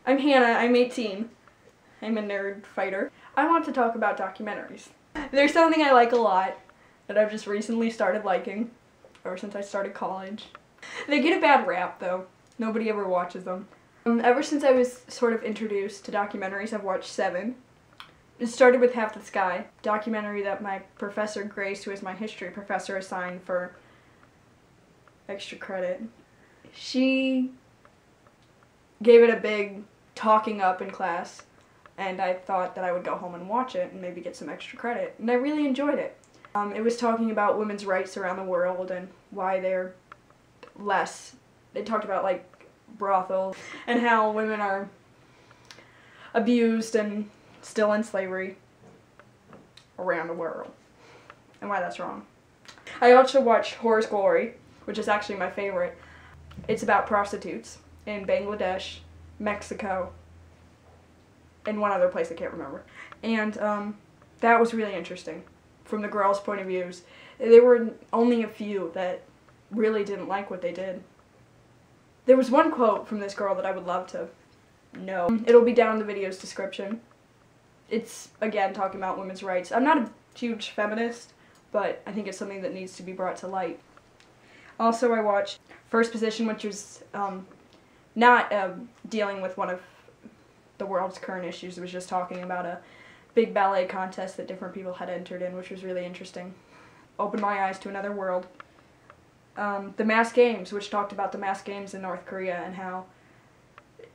I'm Hannah, I'm 18. I'm a nerd fighter. I want to talk about documentaries. There's something I like a lot that I've just recently started liking, ever since I started college. They get a bad rap though. Nobody ever watches them. Ever since I was sort of introduced to documentaries, I've watched 7. It started with Half the Sky, documentary that my professor Grace, who is my history professor, assigned for extra credit. She gave it a big talking up in class, and I thought that I would go home and watch it and maybe get some extra credit, and I really enjoyed it. It was talking about women's rights around the world and why they're less. They talked about like brothels and how women are abused and still in slavery around the world and why that's wrong. I also watched Horror's Glory, which is actually my favorite. It's about prostitutes in Bangladesh, Mexico, and one other place I can't remember. And that was really interesting from the girls' point of views. There were only a few that really didn't like what they did. There was one quote from this girl that I would love to know. It'll be down in the video's description. It's, again, talking about women's rights. I'm not a huge feminist, but I think it's something that needs to be brought to light. Also, I watched First Position, which was not dealing with one of the world's current issues. It was just talking about a big ballet contest that different people had entered in, which was really interesting. Opened my eyes to another world. The Mass Games, which talked about the Mass Games in North Korea and how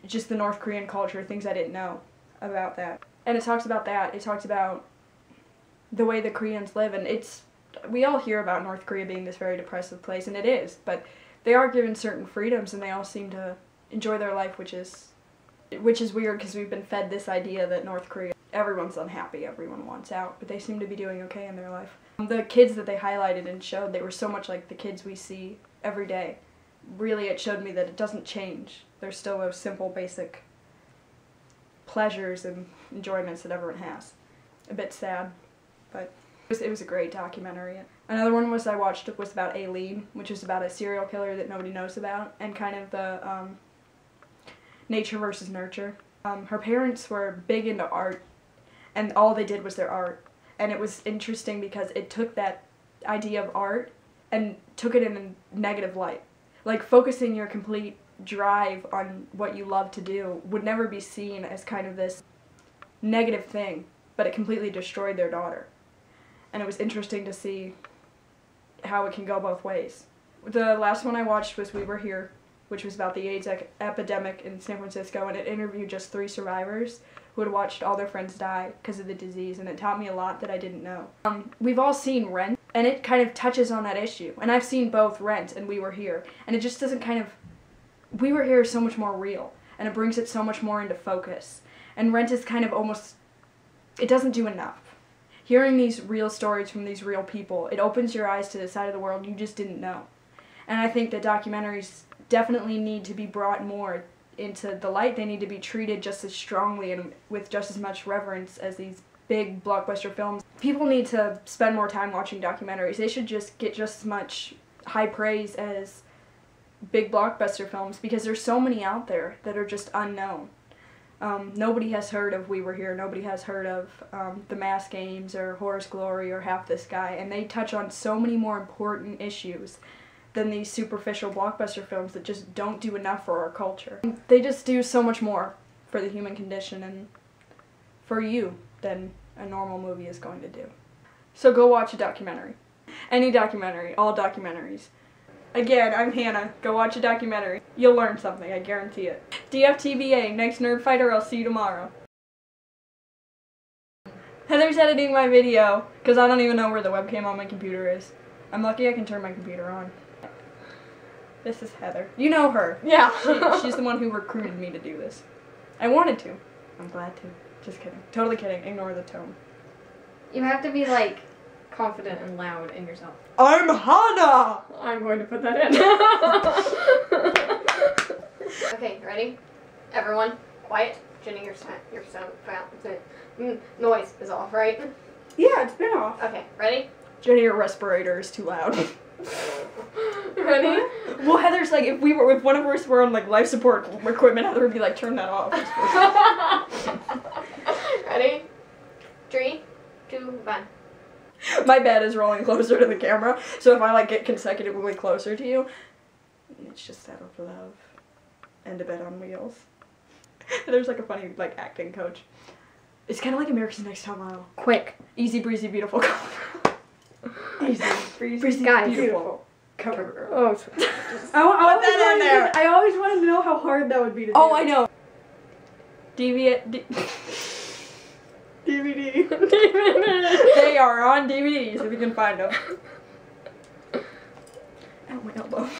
just the North Korean culture, things I didn't know about that. And it talks about that. It talks about the way the Koreans live, and we all hear about North Korea being this very depressive place, and it is, but they are given certain freedoms and they all seem to enjoy their life, which is weird because we've been fed this idea that North Korea, everyone's unhappy, everyone wants out, but they seem to be doing okay in their life. The kids that they highlighted and showed, they were so much like the kids we see every day. Really, it showed me that it doesn't change. There's still those simple, basic pleasures and enjoyments that everyone has. A bit sad, but it was a great documentary. Another one I watched was about Aileen, which is about a serial killer that nobody knows about, and kind of the nature versus nurture. Her parents were big into art, and all they did was their art. And it was interesting because it took that idea of art and took it in a negative light. Like, focusing your complete drive on what you love to do would never be seen as kind of this negative thing, but it completely destroyed their daughter. And it was interesting to see how it can go both ways. The last one I watched was We Were Here, which was about the AIDS epidemic in San Francisco, and it interviewed just 3 survivors who had watched all their friends die because of the disease, and it taught me a lot that I didn't know. We've all seen Rent, and it kind of touches on that issue, and I've seen both Rent and We Were Here, and it just doesn't kind of... We Were Here is so much more real, and it brings it so much more into focus, and Rent is kind of almost... It doesn't do enough. Hearing these real stories from these real people, it opens your eyes to the side of the world you just didn't know. And I think that documentaries definitely need to be brought more into the light. They need to be treated just as strongly and with just as much reverence as these big blockbuster films. People need to spend more time watching documentaries. They should just get just as much high praise as big blockbuster films, because there's so many out there that are just unknown. Nobody has heard of We Were Here, nobody has heard of The Mass Games or Horror's Glory or Half the Sky, and they touch on so many more important issues than these superficial blockbuster films that just don't do enough for our culture. They just do so much more for the human condition and for you than a normal movie is going to do. So go watch a documentary. Any documentary, all documentaries. Again, I'm Hannah. Go watch a documentary. You'll learn something, I guarantee it. DFTBA, next Nerd Fighter, I'll see you tomorrow. Heather's editing my video, because I don't even know where the webcam on my computer is. I'm lucky I can turn my computer on. This is Heather. You know her. Yeah. She's the one who recruited me to do this. I wanted to. I'm glad to. Just kidding. Totally kidding. Ignore the tone. You have to be, like, confident and loud in yourself. I'm Hannah! I'm going to put that in. Okay, ready? Everyone, quiet. Jenny, your sound noise is off, right? Yeah, it's been off. Okay, ready? Jenny, your respirator is too loud. Ready? Well, Heather's like, if one of us were on like life support equipment, Heather would be like, turn that off. Ready? 3, 2, 1. My bed is rolling closer to the camera, so if I like get consecutively closer to you, it's just out of love and a bed on wheels. There's like a funny like acting coach. It's kind of like America's Next Top Model. Quick. Easy breezy beautiful cover. Easy breezy Guys. beautiful cover girl. Oh, Put that in there. I always wanted to know how hard that would be to do. Oh, I know. DVD. They are on DVDs if you can find them. Ow, my elbow.